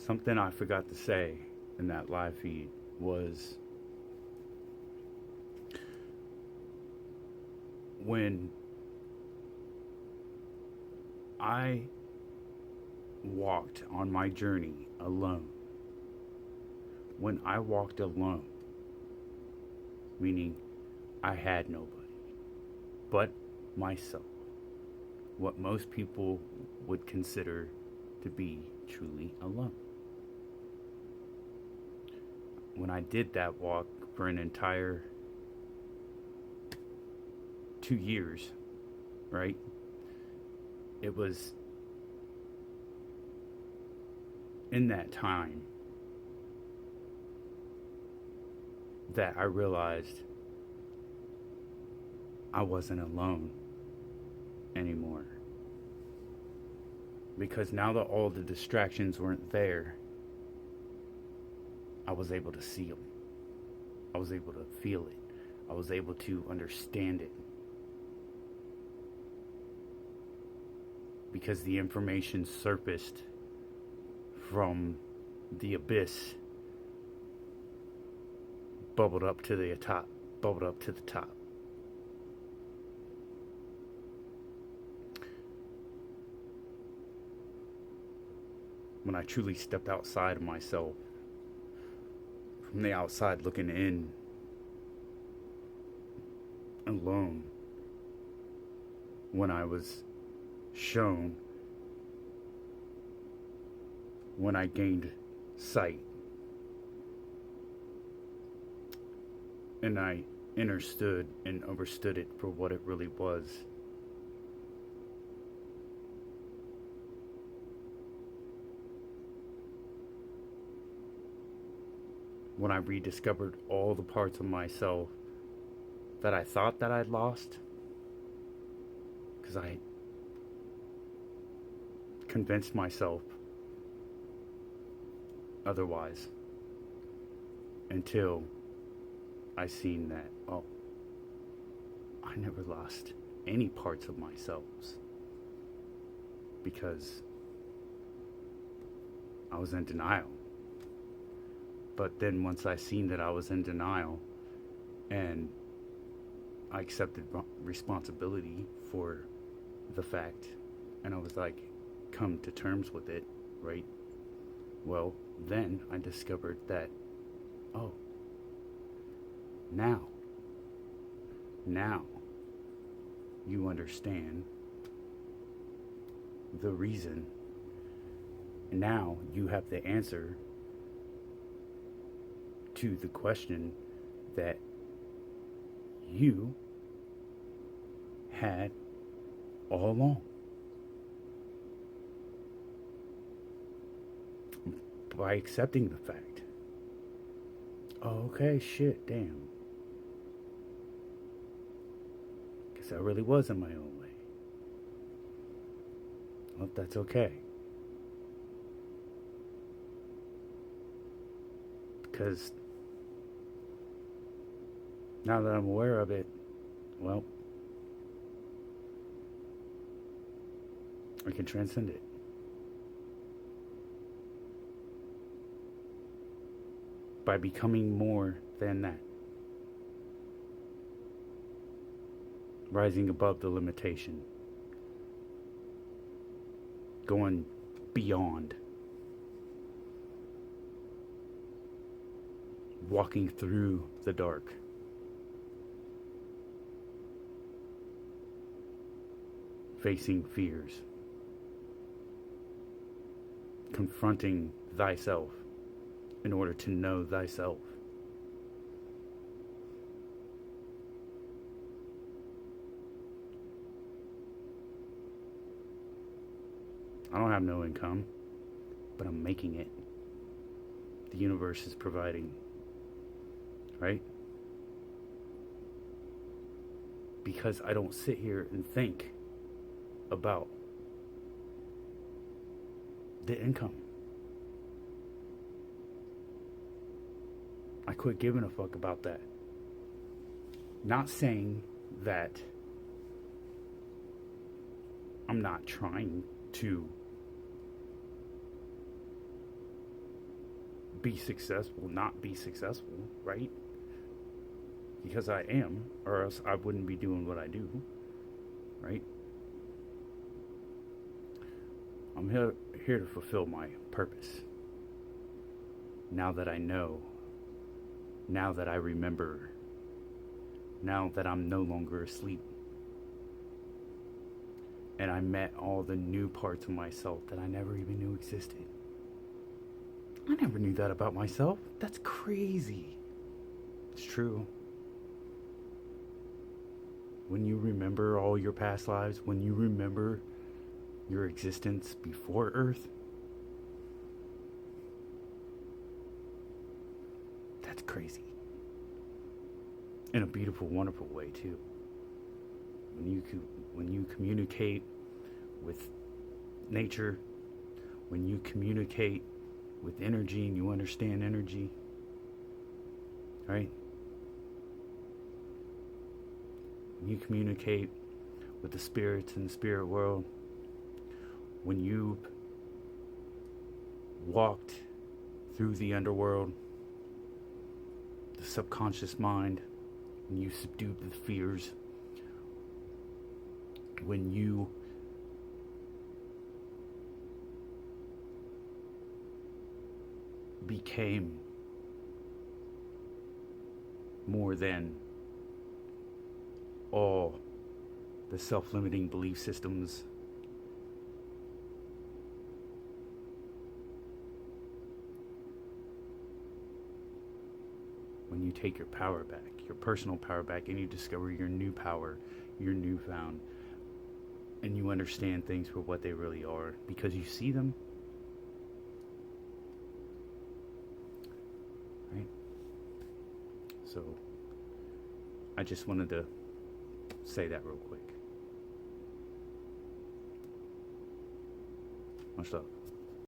Something I forgot to say in that live feed was when I walked on my journey alone. When I walked alone, meaning I had nobody but myself, what most people would consider to be truly alone. When I did that walk for an entire 2 years, right? It was in that time that I realized I wasn't alone anymore. Because now that all the distractions weren't there, I was able to see them. I was able to feel it. I was able to understand it. Because the information surfaced from the abyss, bubbled up to the top, bubbled up to the top. When I truly stepped outside of myself, from the outside looking in, alone, when I was shown, when I gained sight, and I understood and understood it for what it really was. When I rediscovered all the parts of myself that I thought that I'd lost, because I convinced myself otherwise, until I seen that, oh, I never lost any parts of myself, because I was in denial. But then once I seen that I was in denial, and I accepted responsibility for the fact, and I was like, come to terms with it, right? Well, then I discovered that, oh, now you understand the reason. Now you have the answer to the question that you had all along. By accepting the fact. Oh, okay, shit, damn. Guess I really was in my own way. Well, that's okay. Because now that I'm aware of it, well, I can transcend it. By becoming more than that. Rising above the limitation. Going beyond. Walking through the dark. Facing fears. Confronting thyself in order to know thyself. I don't have no income, but I'm making it. The universe is providing, right? Because I don't sit here and think about the income. I quit giving a fuck about that. Not saying that I'm not trying to be successful, not be successful, right? Because I am, or else I wouldn't be doing what I do, right? I'm here to fulfill my purpose. Now that I know, now that I remember, now that I'm no longer asleep, and I met all the new parts of myself that I never even knew existed. I never knew that about myself. That's crazy. It's true. When you remember all your past lives, when you remember your existence before Earth, that's crazy. In a beautiful, wonderful way, too. When you communicate with nature, when you communicate with energy and you understand energy, right? When you communicate with the spirits in the spirit world, when you walked through the underworld, the subconscious mind, when you subdued the fears, when you became more than all the self-limiting belief systems, when you take your power back, your personal power back, and you discover your new power, your newfound, and you understand things for what they really are because you see them, right? So I just wanted to say that real quick. Much love.